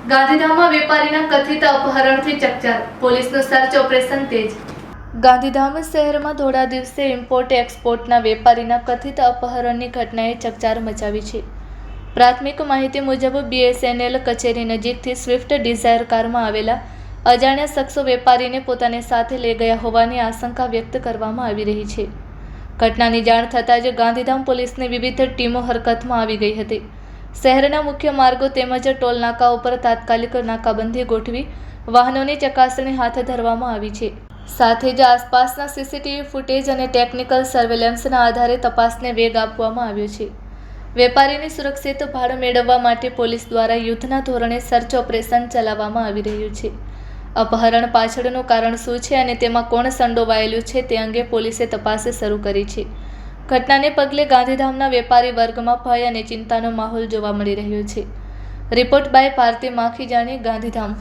ગાંધીધામમાં વેપારીના કથિત અપહરણથી ચકચાર, પોલીસનું સર્ચ ઓપરેશન તેજ। ગાંધીધામ શહેરમાં થોડા દિવસે ઇમ્પોર્ટ એક્સપોર્ટના વેપારીના કથિત અપહરણની ઘટનાએ ચકચાર મચાવી છે। પ્રાથમિક માહિતી મુજબ BSNL કચેરી નજીકથી સ્વિફ્ટ ડિઝાયર કારમાં આવેલા અજાણ્યા શખ્સો વેપારીને પોતાની સાથે લઈ ગયા હોવાની આશંકા વ્યક્ત કરવામાં આવી રહી છે। ઘટનાની જાણ થતાં જ ગાંધીધામ પોલીસની વિવિધ ટીમો હરકતમાં આવી ગઈ હતી। શહેરના મુખ્ય માર્ગો તેમજ ટોલ નાકા ઉપર તાત્કાલિક નાકાબંધી ગોઠવી વાહનોની ચકાસણી હાથ ધરવામાં આવી છે। સાથે જ આસપાસના CCTV ફૂટેજ અને ટેકનિકલ સર્વેલન્સના આધારે તપાસને વેગ આપવામાં આવ્યો છે। વેપારીની સુરક્ષિત ભાળ મેળવવા માટે પોલીસ દ્વારા યુદ્ધના ધોરણે સર્ચ ઓપરેશન ચલાવવામાં આવી રહ્યું છે। અપહરણ પાછળનું કારણ શું છે અને તેમાં કોણ સંડોવાયેલું છે તે અંગે પોલીસે તપાસ શરૂ કરી છે। ઘટનાને પગલે ગાંધીધામના વેપારી વર્ગમાં ભય અને ચિંતાનો માહોલ જોવા મળી રહ્યો છે। Report by Bharati Makhijani, Gandhidham.